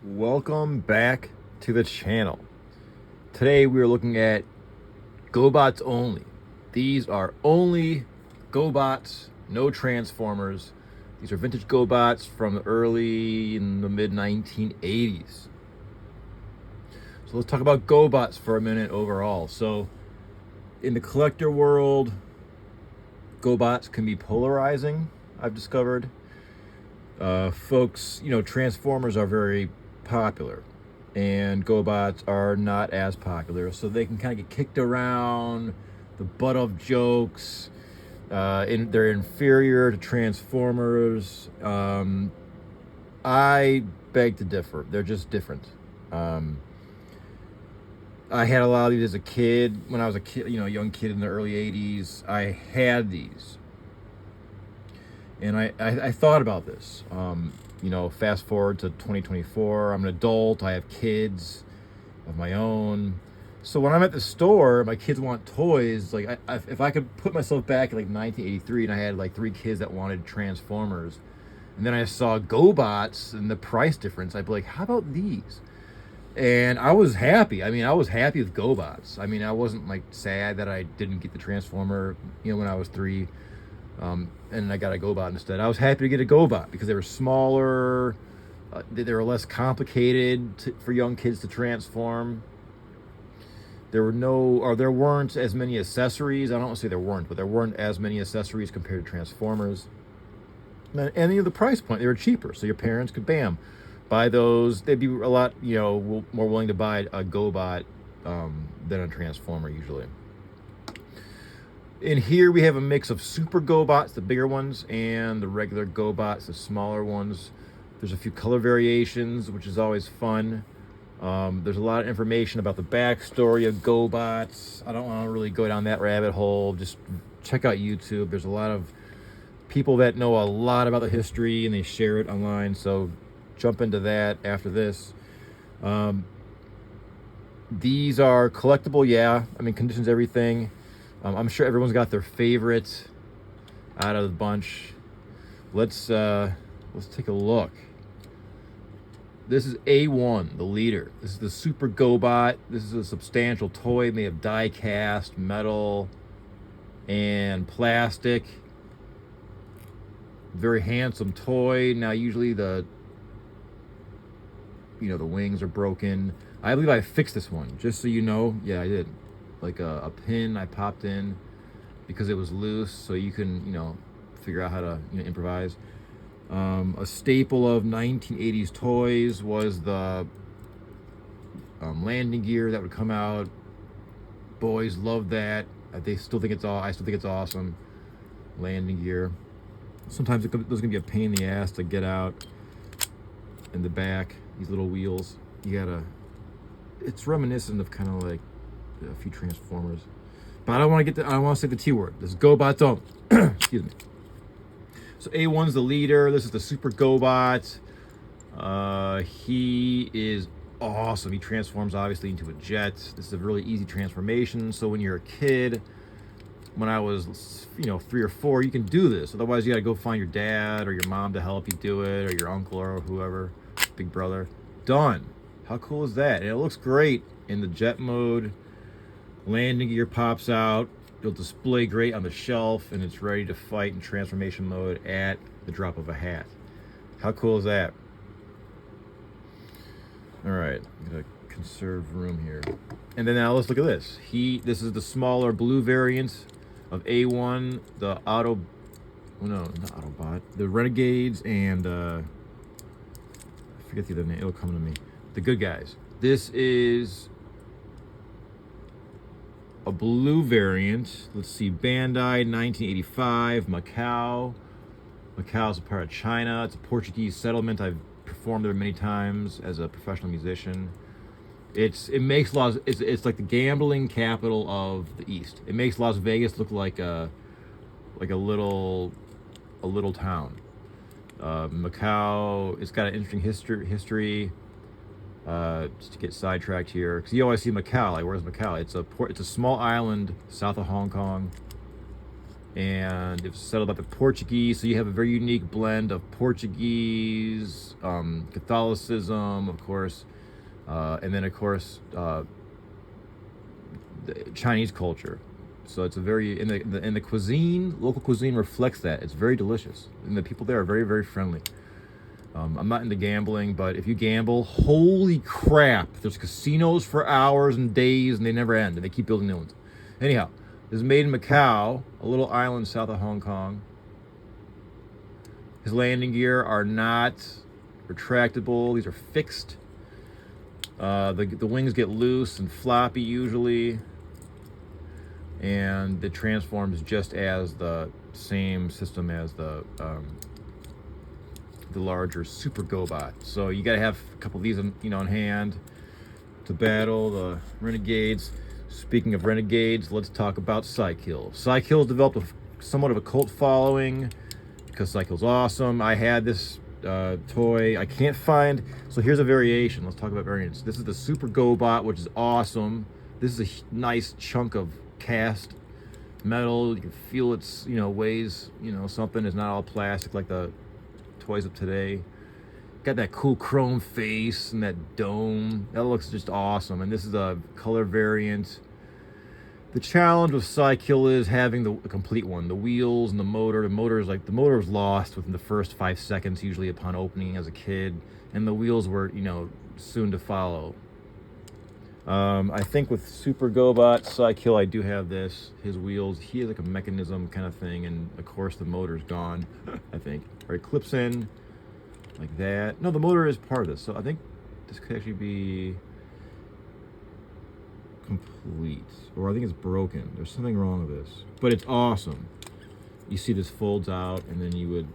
Welcome back to the channel. Today we are looking at Gobots only. These are only Gobots, no Transformers. These are vintage Gobots from the mid 1980s. So let's talk about Gobots for a minute overall. So in the collector world, Gobots can be polarizing, I've discovered. Folks, Transformers are very popular and Gobots are not as popular, so they can kind of get kicked around, the butt of jokes, they're inferior to Transformers. I beg to differ. They're just different. I had a lot of these as a kid. When I was a kid, a young kid in the early 80s, I had these. And I thought about this. Fast forward to 2024, I'm an adult, I have kids of my own. So when I'm at the store, my kids want toys. Like, if I could put myself back in like 1983 and I had like 3 kids that wanted Transformers, and then I saw Gobots and the price difference, I'd be like, how about these? And I was happy. I was happy with Gobots. I wasn't like sad that I didn't get the Transformer, when I was 3. And I got a Gobot instead. I was happy to get a Gobot because they were smaller, they were less complicated for young kids to transform. There weren't as many accessories. I don't want to say there weren't, but there weren't as many accessories compared to Transformers. And the price point, they were cheaper, so your parents could buy those. They'd be a lot, more willing to buy a Gobot than a Transformer usually. In here we have a mix of Super Gobots, the bigger ones, and the regular Gobots, the smaller ones. There's a few color variations, which is always fun. There's a lot of information about the backstory of Gobots. I don't want to really go down that rabbit hole. Just check out YouTube. There's a lot of people that know a lot about the history, and they share it online, so jump into that after this. These are collectible, yeah. Conditions, everything. I'm sure everyone's got their favorite out of the bunch. Let's take a look. This is A1, the leader. This is the Super Gobot. This is a substantial toy made of die-cast metal and plastic. Very handsome toy. Now usually the wings are broken. I believe I fixed this one, just so you know. Yeah, I did. Like a pin I popped in because it was loose, so you can figure out how to improvise. A staple of 1980s toys was the landing gear that would come out. Boys loved that. I still think it's awesome. Landing gear. Sometimes those can be a pain in the ass to get out. In the back, these little wheels, it's reminiscent of kind of like a few Transformers, but I don't want to say the T word. This is Gobots only. Excuse me. So A1's the leader. This is the Super Gobot. He is awesome. He transforms obviously into a jet. This is a really easy transformation. So when you're a kid, when I was 3 or 4, you can do this. Otherwise, you got to go find your dad or your mom to help you do it, or your uncle or whoever, big brother. Done. How cool is that? And it looks great in the jet mode. Landing gear pops out. It'll display great on the shelf, and it's ready to fight in transformation mode at the drop of a hat. How cool is that? All right, I'm gonna conserve room here. And then now let's look at this. This is the smaller blue variant of A1, the not Autobot, the Renegades, and I forget the other name. It'll come to me. The good guys. This is a blue variant. Let's see, Bandai, 1985, Macau. Macau's a part of China. It's a Portuguese settlement. I've performed there many times as a professional musician. It's like the gambling capital of the East. It makes Las Vegas look like a little town. Macau, it's got an interesting history. Just to get sidetracked here, because you always see Macau. Like, where's Macau? It's a small island south of Hong Kong. and it was settled by the Portuguese. So you have a very unique blend of Portuguese, Catholicism, of course, and then of course the Chinese culture. So it's a very in the cuisine, local cuisine reflects that. It's very delicious, and the people there are very, very friendly. I'm not into gambling, but if you gamble, holy crap, there's casinos for hours and days, and they never end, and they keep building new ones. Anyhow, this is made in Macau, a little island south of Hong Kong. His landing gear are not retractable; these are fixed. The wings get loose and floppy usually, and it transforms just as the same system as the larger Super Gobot. So you gotta have a couple of these, in hand to battle the renegades. Speaking of renegades, let's talk about Psykill. Psykill's developed somewhat of a cult following because Psykill's awesome. I had this toy. I can't find. So here's a variation. Let's talk about variants. This is the Super Gobot, which is awesome. This is a nice chunk of cast metal. You can feel it's weighs something. It's not all plastic like the toys of today. Got that cool chrome face and that dome. That looks just awesome. And this is a color variant. The challenge with Psykill is having the complete one. The wheels and the motor. The motor is lost within the first 5 seconds, usually upon opening as a kid. And the wheels were, soon to follow. I think with Super Gobot Psykill, I do have his wheels. He has like a mechanism kind of thing, and of course the motor's gone. I think. Or it clips in like that. No, the motor is part of this, so I think this could actually be complete, or I think it's broken. There's something wrong with this, but it's awesome. You see this folds out, and then you would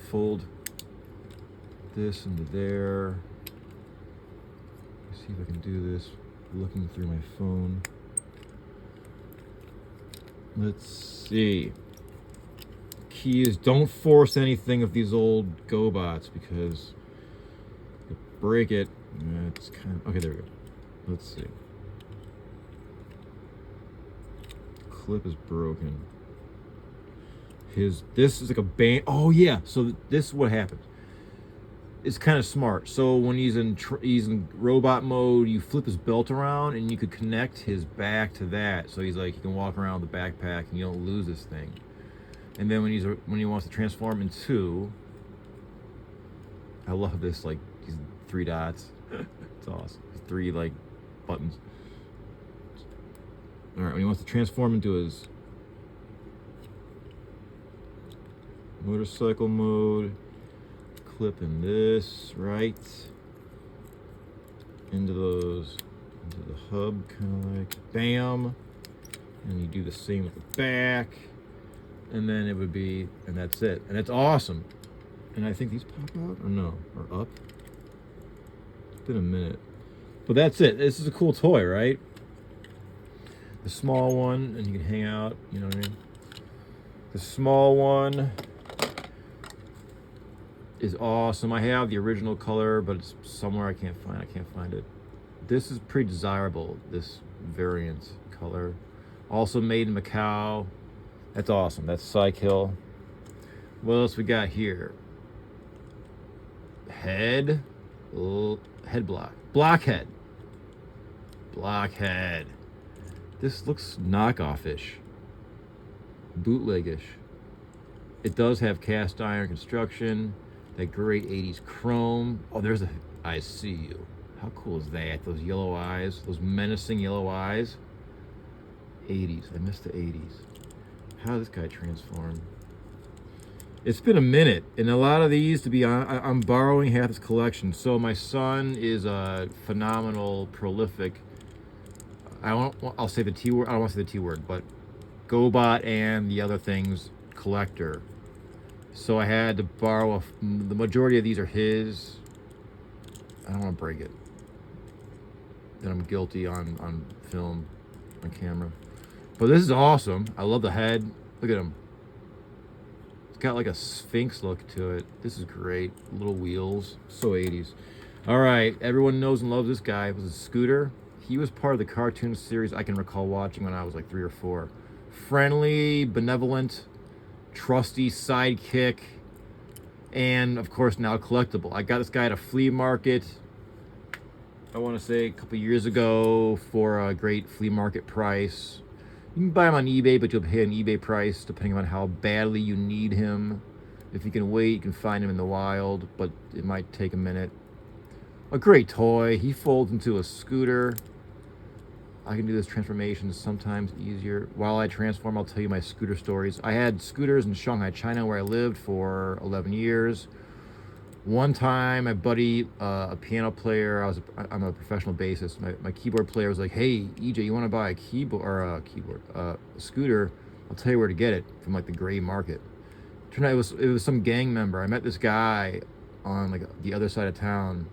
fold this into there. Let's see if I can do this looking through my phone. Let's see. Key is don't force anything of these old Gobots because you break it. It's kind of okay. There we go. Let's see. Clip is broken. This is like a band. Oh yeah. So this is what happens. It's kind of smart. So when he's in robot mode, you flip his belt around and you could connect his back to that. So he's like he can walk around with the backpack and you don't lose this thing. And then when he wants to transform into, I love this, like these 3 dots. It's awesome. 3 like buttons. All right, when he wants to transform into his motorcycle mode, clip in this right into the hub, kind of like bam, and you do the same with the back. And then it would be, and that's it. And it's awesome. And I think these pop out, or no, or up. It's been a minute. But that's it. This is a cool toy, right? The small one, and you can hang out, you know what I mean? The small one is awesome. I have the original color, but it's somewhere I can't find it. This is pretty desirable, this variant color. Also made in Macau. That's awesome. That's Psykill. What else we got here? Head block. Blockhead. This looks knockoff-ish. Bootleg-ish. It does have cast iron construction. That great 80s chrome. Oh, there's a I see you. How cool is that? Those yellow eyes. Those menacing yellow eyes. 80s. I missed the 80s. How did this guy transform? It's been a minute, and a lot of these, to be honest, I'm borrowing half this collection. So my son is a phenomenal, prolific. I'll say the T word. I don't want to say the T word, but Gobot and the other things collector. So I had to borrow the majority of these are his. I don't want to break it. Then I'm guilty on film, on camera. But this is awesome. I love the head. Look at him. It's got like a Sphinx look to it. This is great. Little wheels. So 80s. All right. Everyone knows and loves this guy. It was a Scooter. He was part of the cartoon series I can recall watching when I was like 3 or 4. friendly, benevolent, trusty sidekick, and of course now collectible. I got this guy at a flea market, I want to say a couple years ago, for a great flea market price. You can buy him on eBay, but you'll pay an eBay price depending on how badly you need him. If you can wait, you can find him in the wild, but it might take a minute. A great toy. He folds into a scooter. I can do this transformation sometimes easier. While I transform, I'll tell you my scooter stories. I had scooters in Shanghai, China, where I lived for 11 years. One time, my buddy, a piano player, I'm a professional bassist. My keyboard player was like, "Hey, EJ, you want to buy a scooter? I'll tell you where to get it from like the gray market." Turned out it was some gang member. I met this guy on like the other side of town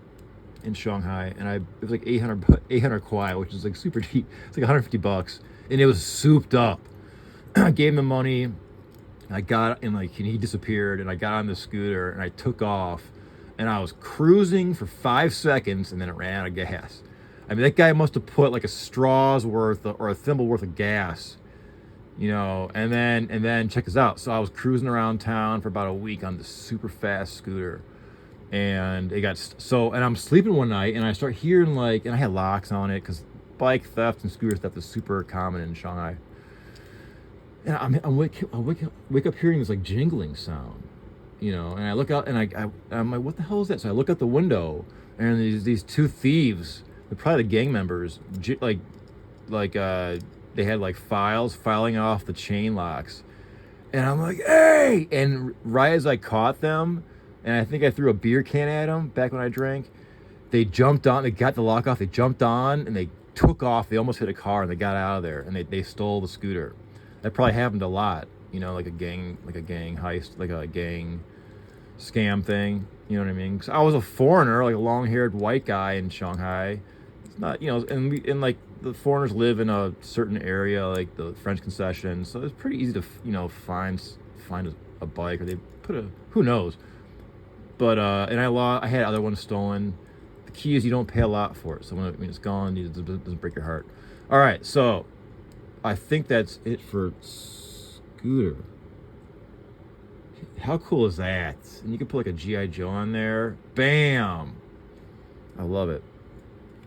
in Shanghai, and it was like 800 kwai, which is like super cheap. It's like $150, and it was souped up. I gave him the money. I got and like he disappeared, and I got on the scooter and I took off, and I was cruising for 5 seconds, and then it ran out of gas. I mean, that guy must have put like a straw's worth or a thimble worth of gas, you know. And then check this out. So I was cruising around town for about a week on this super fast scooter. And it got and I'm sleeping one night, and I start hearing like, and I had locks on it because bike theft and scooter theft is super common in Shanghai. And I wake up hearing this like jingling sound, you know. And I look out, and I'm like, what the hell is that? So I look out the window, and these two thieves, they're probably the gang members, they had like filing off the chain locks, and I'm like, hey! And right as I caught them, and I think I threw a beer can at them back when I drank, they jumped on, they got the lock off, they jumped on, and they took off. They almost hit a car, and they got out of there, and they stole the scooter. That probably happened a lot, you know, like a gang heist, like a gang scam thing, you know what I mean? 'Cause I was a foreigner, like a long-haired white guy in Shanghai. It's not, you know, and like the foreigners live in a certain area, like the French concession, so it's pretty easy to, you know, find a bike, or they put who knows. But and I had other ones stolen. The key is you don't pay a lot for it, so when it's gone, it doesn't break your heart. All right, so I think that's it for scooter. How cool is that? And you can put like a GI Joe on there. Bam! I love it.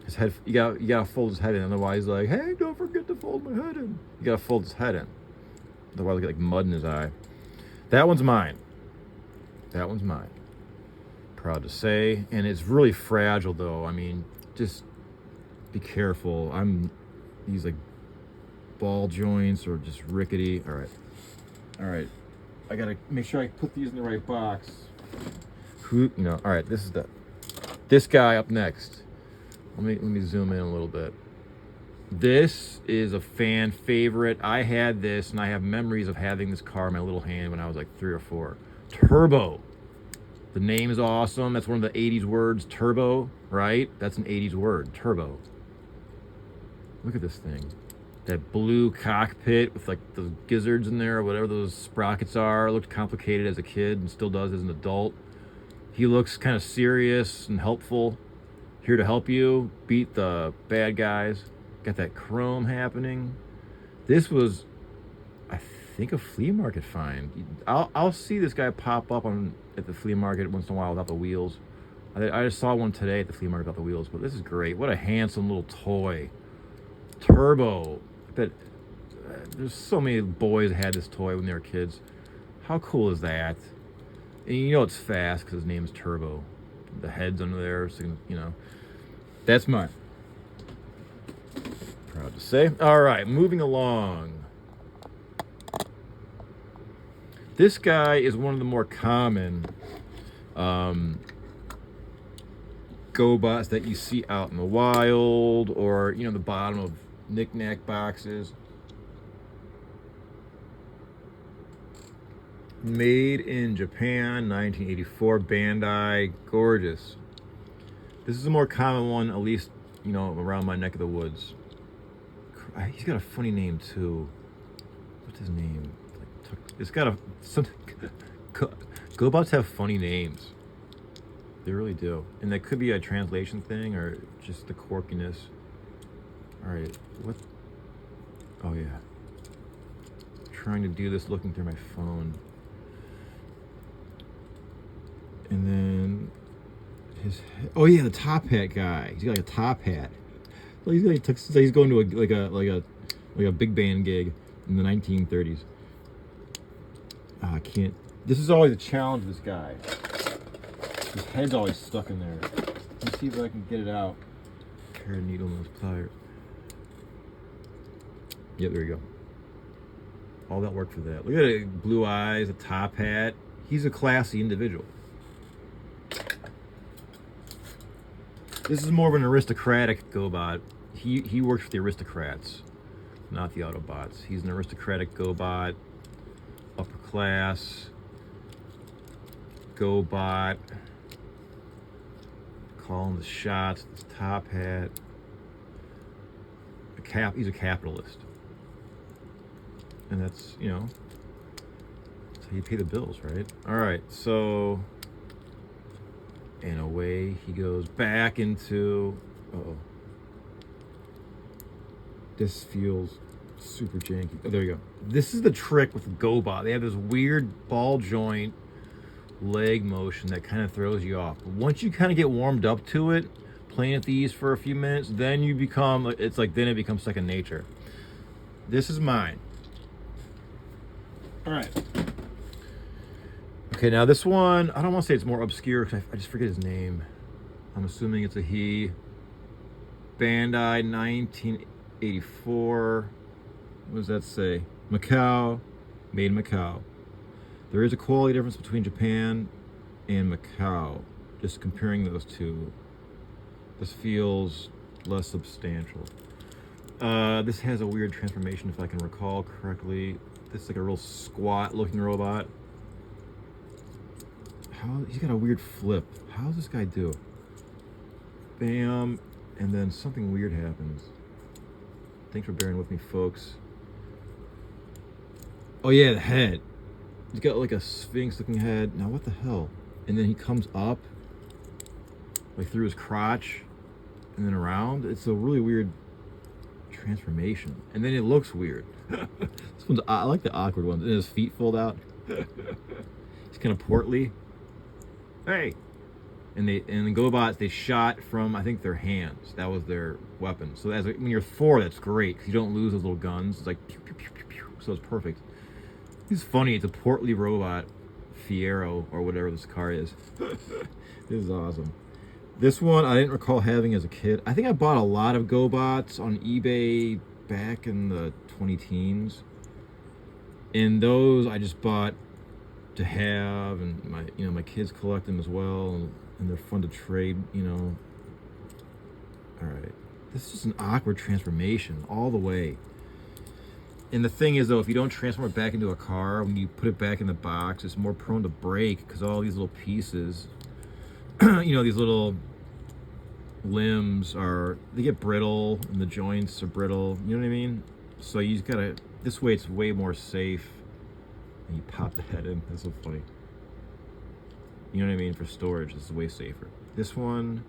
His head, you gotta fold his head in, otherwise, like, hey, don't forget to fold my head in. You gotta fold his head in, otherwise, you get like mud in his eye. That one's mine. That one's mine. Proud to say, and it's really fragile though. I mean, just be careful. These like ball joints or just rickety. All right. I gotta make sure I put these in the right box. All right. This guy up next. Let me zoom in a little bit. This is a fan favorite. I had this, and I have memories of having this car in my little hand when I was like 3 or 4. Turbo. The name is awesome. That's one of the 80s words, turbo, right? That's an 80s word, turbo. Look at this thing. That blue cockpit with like those gizzards in there, or whatever those sprockets are. It looked complicated as a kid and still does as an adult. He looks kind of serious and helpful. Here to help you beat the bad guys. Got that chrome happening. This was, I think, a flea market find. I'll see this guy pop up at the flea market once in a while without the wheels. I just saw one today at the flea market without the wheels, but this is great. What a handsome little toy. Turbo. I bet there's so many boys that had this toy when they were kids. How cool is that? And you know it's fast because his name is Turbo. The head's under there, so you know. That's mine. Proud to say. All right, moving along. This guy is one of the more common Gobots that you see out in the wild, or, you know, the bottom of knick-knack boxes. Made in Japan, 1984, Bandai. Gorgeous. This is a more common one, at least, you know, around my neck of the woods. He's got a funny name too. What's his name? It's got Gobots have funny names. They really do. And that could be a translation thing or just the quirkiness. All right, what? Oh yeah. trying to do this looking through my phone. And then oh yeah, the top hat guy. He's got like a top hat. So he's going to a big band gig in the 1930s. I can't. This is always a challenge. This guy. His head's always stuck in there. Let's see if I can get it out. Pair of needle nose pliers. Yep, there you go. All that work for that. Look at it, blue eyes, a top hat. He's a classy individual. This is more of an aristocratic Gobot. He works for the aristocrats, not the Autobots. He's an aristocratic Gobot, upper class Gobot. Calling the shots. His top hat. He's a capitalist. And that's, you know, that's how you pay the bills, right? All right, so, and away he goes back into, uh-oh. This feels super janky. Oh, there you go. This is the trick with the Gobot. They have this weird ball joint leg motion that kind of throws you off. But once you kind of get warmed up to it, playing at these for a few minutes, then you become, it's like, then it becomes second nature. This is mine. All right. Okay, now this one, I don't want to say it's more obscure because I just forget his name. I'm assuming it's a he. Bandai 1984. What does that say? Macau. Made in Macau. There is a quality difference between Japan and Macau. Just comparing those two. This feels less substantial. This has a weird transformation, if I can recall correctly. This is like a real squat looking robot. He's got a weird flip. How does this guy do? Bam, and then something weird happens. Thanks for bearing with me, folks. Oh yeah, the head. He's got like a sphinx looking head. Now what the hell? And then he comes up, like through his crotch, and then around. It's a really weird transformation. And then it looks weird. This one's, I like the awkward ones. And his feet fold out. He's kind of portly. Hey. And the Gobots, they shot from, I think, their hands. That was their weapon. So when you're Thor, that's great, because you don't lose those little guns. It's like pew, pew, pew, pew, pew. So it's perfect. It's funny. It's a portly robot, Fiero, or whatever this car is. This is awesome. This one I didn't recall having as a kid. I think I bought a lot of Gobots on eBay back in the 20-teens. And those I just bought to have, and my kids collect them as well, and they're fun to trade, All right. This is just an awkward transformation all the way. And the thing is, though, if you don't transform it back into a car, when you put it back in the box, it's more prone to break because all these little pieces, these little limbs they get brittle, and the joints are brittle. You know what I mean? So you just gotta, this way it's way more safe. And you pop the head in. That's so funny. You know what I mean? For storage, this is way safer. This one,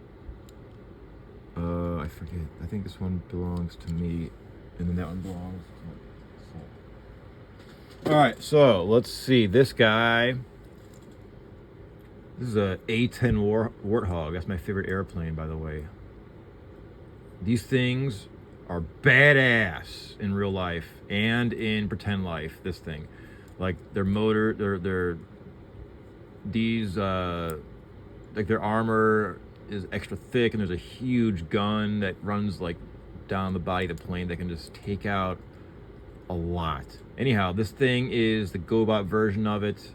I forget. I think this one belongs to me, and then that one belongs to my son. All right, so let's see. This guy. This is a A-10 Warthog. That's my favorite airplane, by the way. These things are badass in real life and in pretend life. This thing, like their motor, their armor is extra thick, and there's a huge gun that runs like down the body of the plane that can just take out a lot. Anyhow, this thing is the Gobot version of it.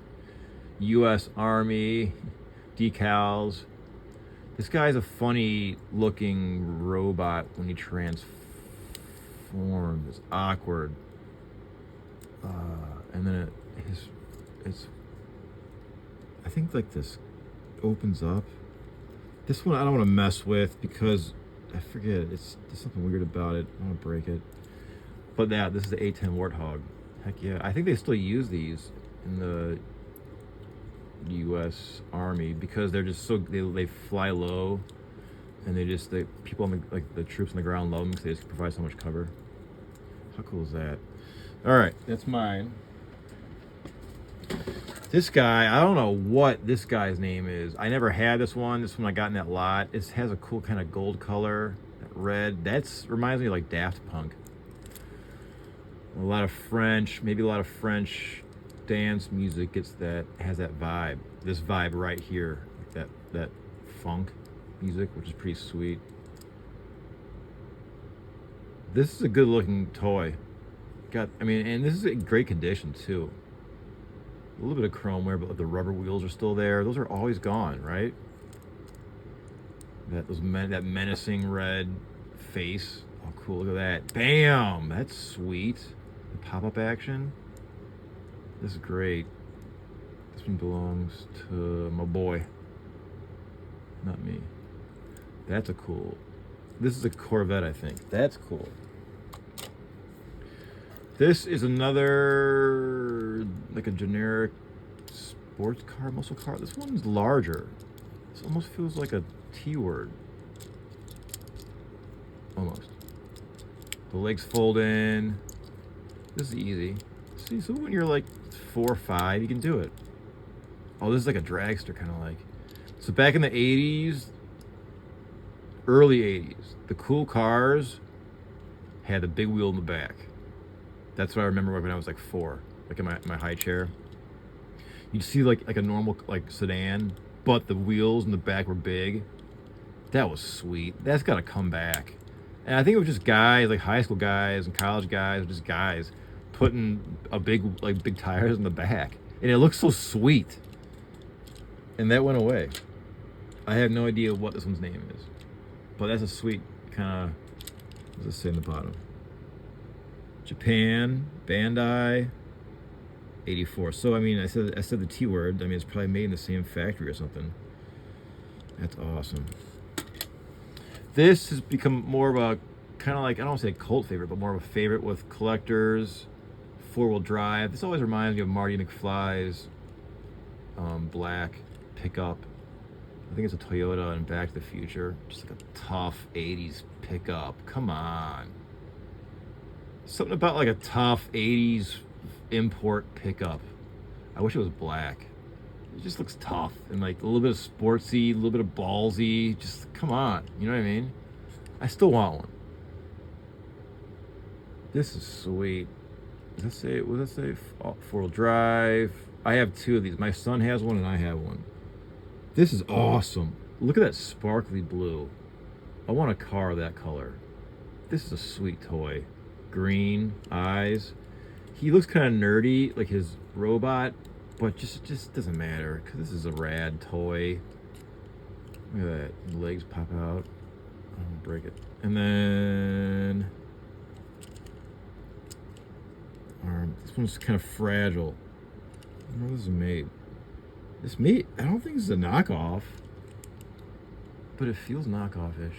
U.S. Army decals. This guy's a funny looking robot when he transforms. It's awkward. And then it's I think like this opens up. This one I don't want to mess with because I forget, there's something weird about it. I don't want to break it. But this is the A-10 Warthog. Heck yeah. I think they still use these in the U.S. Army because they're just they fly low, and people on the troops on the ground love them because they just provide so much cover. How cool is that? All right, that's mine. This guy, I don't know what this guy's name is. I never had this one. This one I got in that lot. It has a cool kind of gold color, that red. That's reminds me of like Daft Punk. A lot of French, maybe a lot of French dance music has that vibe. This vibe right here, like that funk music, which is pretty sweet. This is a good looking toy. And this is in great condition too. A little bit of chrome wear, but the rubber wheels are still there. Those are always gone, right? That menacing red face. Oh, cool! Look at that. Bam! That's sweet. The pop-up action. This is great. This one belongs to my boy, not me. That's a cool. This is a Corvette, I think. That's cool. This is another, like a generic sports car, muscle car. This one's larger. This almost feels like a T-word. Almost. The legs fold in. This is easy. See, so when you're like 4 or 5, you can do it. Oh, this is like a dragster, kind of like. So back in the 80s, early 80s, the cool cars had the big wheel in the back. That's what I remember when I was like 4, like in my high chair. You'd see like a normal like sedan, but the wheels in the back were big. That was sweet. That's got to come back. And I think it was just guys, like high school guys and college guys, just guys putting big tires in the back, and it looks so sweet. And that went away. I have no idea what this one's name is, but that's a sweet kind of. What does it say in the bottom? Japan, Bandai, 84. So I mean, I said the T word. I mean, it's probably made in the same factory or something. That's awesome. This has become more of a kind of like, I don't want to say a cult favorite, but more of a favorite with collectors. 4-wheel drive. This always reminds me of Marty McFly's black pickup. I think it's a Toyota in Back to the Future. Just like a tough 80s pickup. Come on. Something about like a tough 80s import pickup. I wish it was black. It just looks tough and like a little bit of sportsy, a little bit of ballsy. Just come on. You know what I mean? I still want one. This is sweet. What does that say? 4-wheel drive. I have 2 of these. My son has one and I have one. This is awesome. Look at that sparkly blue. I want a car of that color. This is a sweet toy. Green eyes. He looks kind of nerdy, like his robot, but just doesn't matter because this is a rad toy. Look at that. Legs pop out. I'm gonna break it. And then this one's kind of fragile. I don't know where this is made. I don't think this is a knockoff, but it feels knockoff-ish.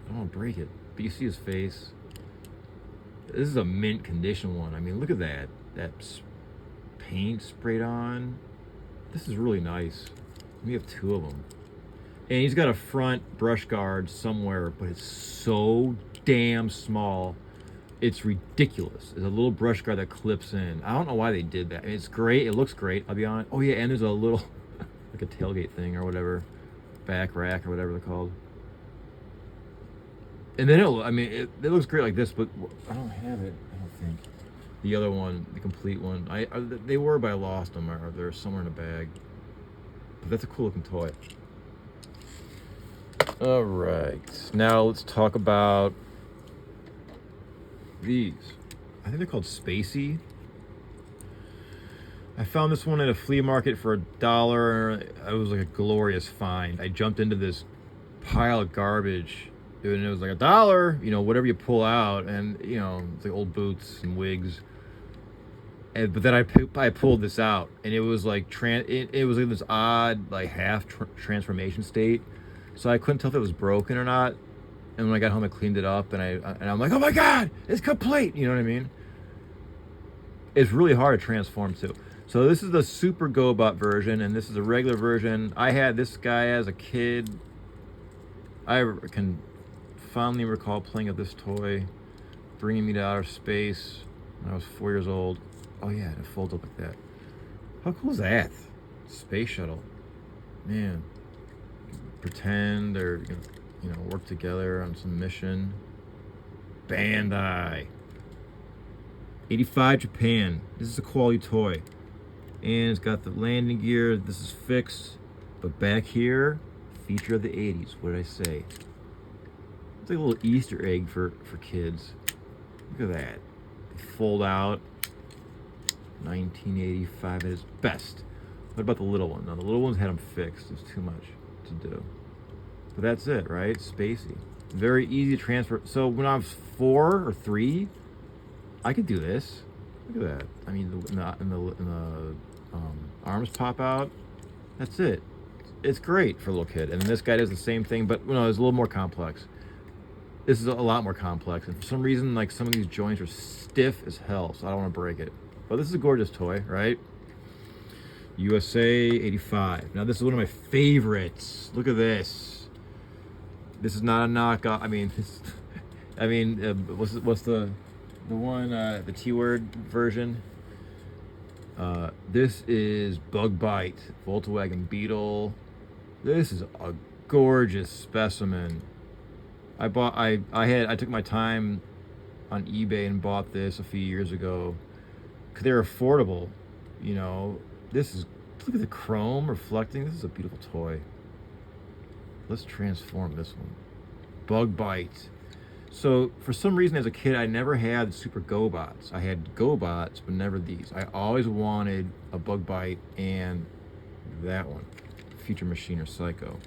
I don't want to break it, but you see his face. This is a mint condition one. I mean, look at that. That paint sprayed on. This is really nice. We have 2 of them. And he's got a front brush guard somewhere, but it's so damn small. It's ridiculous. There's a little brush guard that clips in. I don't know why they did that. I mean, it's great. It looks great. I'll be honest. Oh, yeah, and there's a little, like a tailgate thing or whatever. Back rack or whatever they're called. And then it looks great like this, but I don't have it. I don't think the other one, the complete one. They were, but I lost them, or they're somewhere in a bag. But that's a cool looking toy. All right, now let's talk about these. I think they're called Spacey. I found this one at a flea market for $1. It was like a glorious find. I jumped into this pile of garbage. And it was like $1, you know, whatever you pull out, and you know, it's like old boots and wigs. But then I pulled this out, and it was like it was in this odd like half transformation state, so I couldn't tell if it was broken or not. And when I got home, I cleaned it up, and I'm like, oh my god, it's complete. You know what I mean? It's really hard to transform too. So this is the Super Gobot version, and this is a regular version. I had this guy as a kid. I can fondly recall playing with this toy, bringing me to outer space when I was 4 years old. Oh yeah, it folds up like that. How cool is that? Space shuttle. Man. Pretend they're, work together on some mission. Bandai. 85 Japan. This is a quality toy. And it's got the landing gear. This is fixed. But back here, feature of the 80s. What did I say? It's like a little Easter egg for kids. Look at that. They fold out. 1985 at its best. What about the little one? Now, the little ones had them fixed. There's too much to do. But that's it, right? Spacey. Very easy to transfer. So when I was 4 or 3, I could do this. Look at that. I mean, the arms pop out. That's it. It's great for a little kid. And this guy does the same thing, but it's a little more complex. This is a lot more complex. And for some reason, like, some of these joints are stiff as hell, so I don't want to break it. But this is a gorgeous toy, right? USA 85. Now, this is one of my favorites. Look at this. This is not a knockoff. I mean, what's the one, the T-word version? This is Bug Bite, Volkswagen Beetle. This is a gorgeous specimen. I took my time on eBay and bought this a few years ago because they're affordable. Look at the chrome reflecting. This is a beautiful toy. Let's transform this one. Bug Bite. So for some reason as a kid, I never had Super Gobots. I had Gobots, but never these. I always wanted a Bug Bite and that one, Future Machine or Psycho.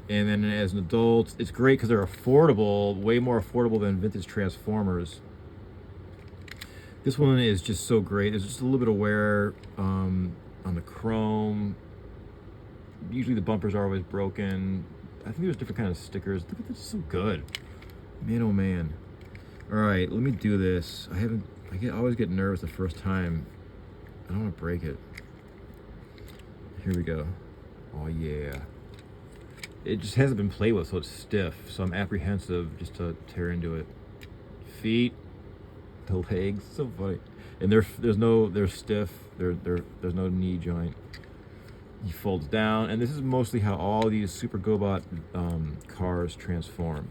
And then as an adult, it's great because they're affordable, way more affordable than vintage Transformers. This one is just so great. There's just a little bit of wear on the chrome. Usually the bumpers are always broken. I think there's different kind of stickers. Look at this, it's so good. Man, oh man. All right, let me do this. I always get nervous the first time. I don't want to break it. Here we go. Oh yeah. It just hasn't been played with, so it's stiff. So I'm apprehensive just to tear into it. Feet, the legs, so funny. And they're stiff. There's no knee joint. He folds down, and this is mostly how all these Super Gobot cars transform.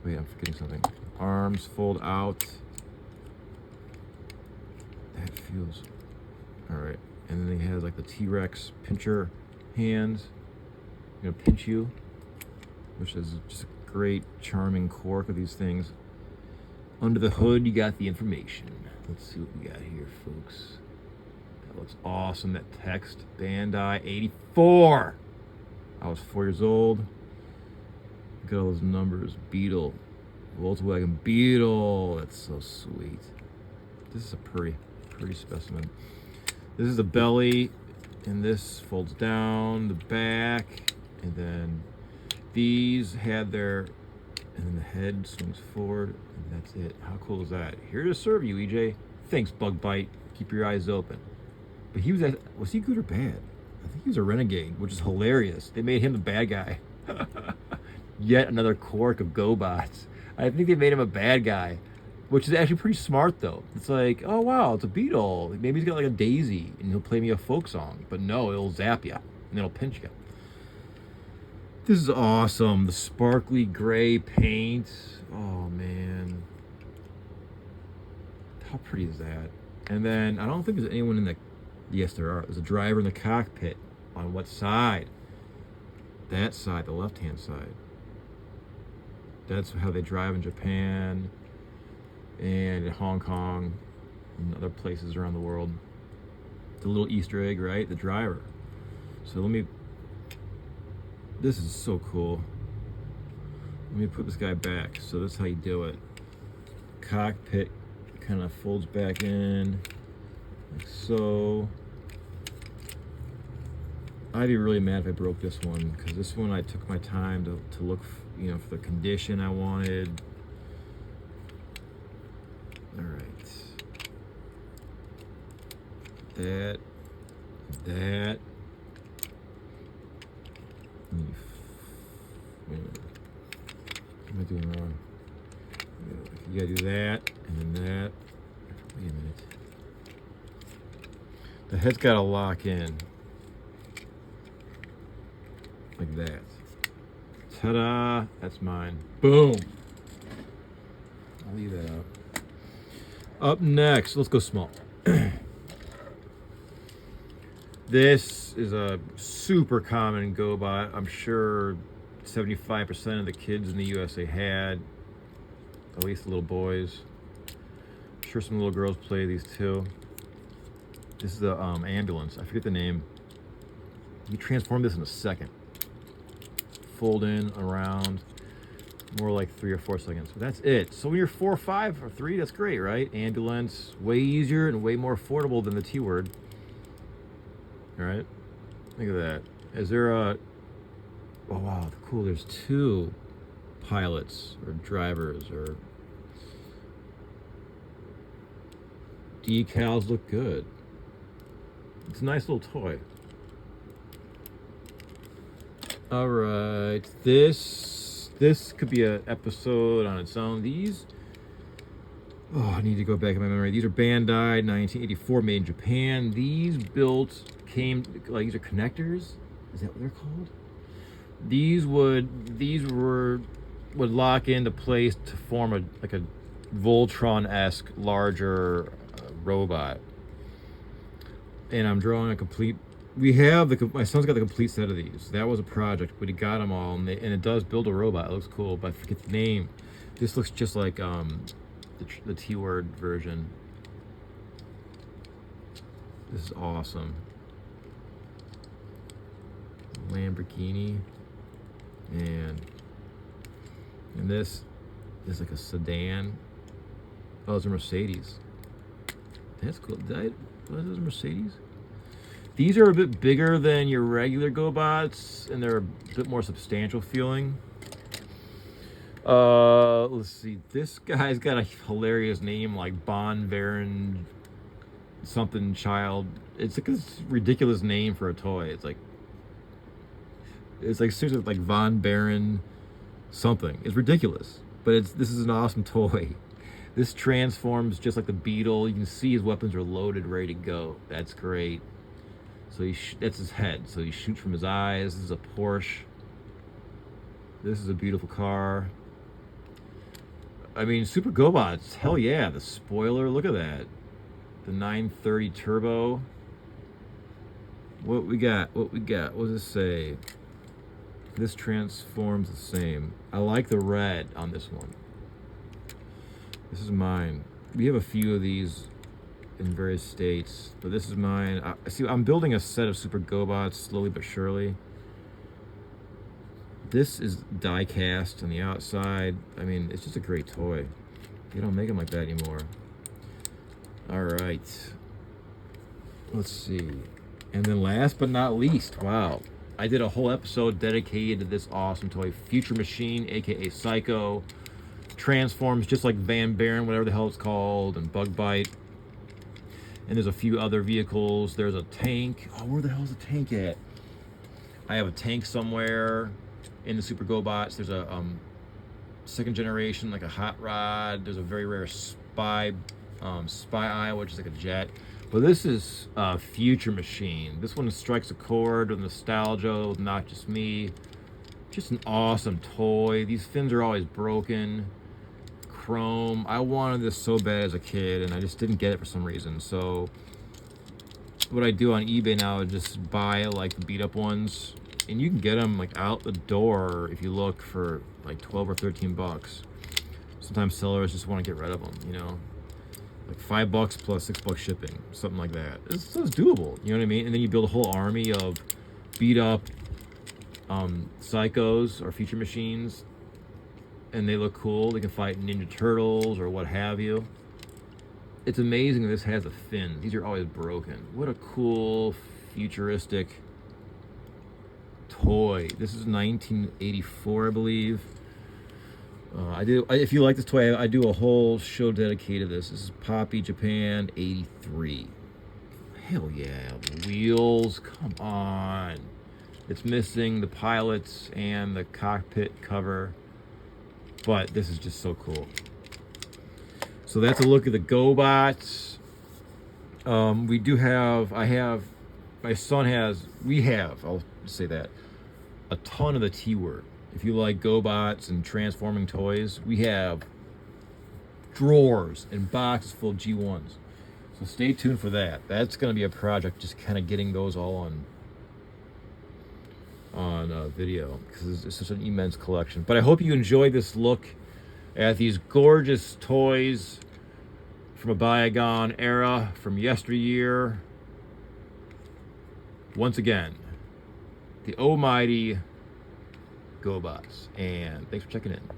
Wait, I'm forgetting something. Arms fold out. That feels all right. And then he has like the T-Rex pincher hands. Gonna pinch you, which is just a great, charming quirk of these things. Under the hood, you got the information. Let's see what we got here, folks. That looks awesome. That text, Bandai 84. I was 4 years old. Look at all those numbers. Beetle, Volkswagen Beetle. That's so sweet. This is a pretty specimen. This is the belly, and this folds down the back, and then these had their, and then the head swings forward, and that's it. How cool is that? Here to serve you, EJ. Thanks, Bug Bite. Keep your eyes open. But was he good or bad? I think he was a renegade, which is hilarious. They made him the bad guy. Yet another quirk of Gobots. I think they made him a bad guy, which is actually pretty smart, though. It's like, oh, wow, it's a beetle. Maybe he's got like a daisy, and he'll play me a folk song. But no, it'll zap you, and it'll pinch you. This is awesome. The sparkly gray paint. Oh, man. How pretty is that? And then, I don't think there's anyone in the... Yes, there are. There's a driver in the cockpit. On what side? That side, the left-hand side. That's how they drive in Japan and in Hong Kong and other places around the world. The little Easter egg, right? The driver. So this is so cool. Let me put this guy back. So that's how you do it. Cockpit kind of folds back in, like so. I'd be really mad if I broke this one, because this one I took my time to look, for the condition I wanted. All right. That. Wait a minute. What am I doing wrong? You gotta do that, and then that. Wait a minute. The head's got to lock in. Like that. Ta-da! That's mine. Boom! I'll leave that up. Up next, let's go small. This is a super common GoBot. I'm sure 75% of the kids in the USA had, at least the little boys. I'm sure some little girls play these too. This is the ambulance. I forget the name. You transform this in a second. Fold in, around, more like 3 or 4 seconds. So that's it. So when you're 4, 5, or 3, that's great, right? Ambulance, way easier and way more affordable than the T word. All right, look at that. Is there a, oh wow, cool, there's 2 pilots or drivers or decals look good. It's a nice little toy. All right, this could be an episode on its own. These, oh, I need to go back in my memory. These are Bandai, 1984, made in Japan. These came like, these are connectors. Is that what they're called? These would lock into place to form a Voltron-esque larger robot. And I'm drawing a complete. We have my son's got the complete set of these. That was a project, but he got them all, and it does build a robot. It looks cool, but I forget the name. This looks just like the T word version. This is awesome. Lamborghini, and this is like a sedan. Oh, it's a Mercedes. That's cool. Was this a Mercedes? These are a bit bigger than your regular GoBots, and they're a bit more substantial feeling. Let's see. This guy's got a hilarious name, like Bon Baron something child. It's like this ridiculous name for a toy. It's like seriously like Von Baron something. It's ridiculous, but this is an awesome toy. This transforms just like the Beetle. You can see his weapons are loaded, ready to go. That's great. So that's his head. So he shoots from his eyes. This is a Porsche. This is a beautiful car. I mean, Super GoBots. Hell yeah. The spoiler. Look at that. The 930 Turbo. What we got? What does it say? This transforms the same. I like the red on this one. This is mine. We have a few of these in various states, but this is mine. See, I'm building a set of Super GoBots slowly but surely. This is die cast on the outside. I mean, it's just a great toy. They don't make them like that anymore. All right. Let's see. And then last but not least, wow. I did a whole episode dedicated to this awesome toy, Future Machine, aka Psycho. Transforms just like Van Baron, whatever the hell it's called, and Bug Bite. And there's a few other vehicles. There's a tank. Oh, where the hell's the tank at? I have a tank somewhere in the Super GoBots. There's a second generation, like a hot rod. There's a very rare Spy Eye, which is like a jet. But this is Future Machine. This one strikes a chord with nostalgia, with Not Just Me. Just an awesome toy. These fins are always broken. Chrome. I wanted this so bad as a kid, and I just didn't get it for some reason. So what I do on eBay now is just buy like the beat up ones, and you can get them like out the door if you look for like 12 or 13 bucks. Sometimes sellers just want to get rid of them, you know, like $5 plus $6 shipping, something like that. It's doable, you know what I mean? And then you build a whole army of beat up psychos or Future Machines, and they look cool. They can fight Ninja Turtles or what have you. It's amazing that this has a fin. These are always broken. What a cool futuristic toy. This is 1984, I believe. If you like this toy, I do a whole show dedicated to this. This is Poppy Japan 83. Hell yeah. Wheels, come on. It's missing the pilots and the cockpit cover, but this is just so cool. So that's a look at the GoBots. We do have, my son has, we have, I'll say that, a ton of the T word. If you like GoBots and transforming toys, we have drawers and boxes full of G1s. So stay tuned for that. That's going to be a project, just kind of getting those all on video, because it's such an immense collection. But I hope you enjoyed this look at these gorgeous toys from a bygone era, from yesteryear. Once again, the almighty GoBots. And thanks for checking in.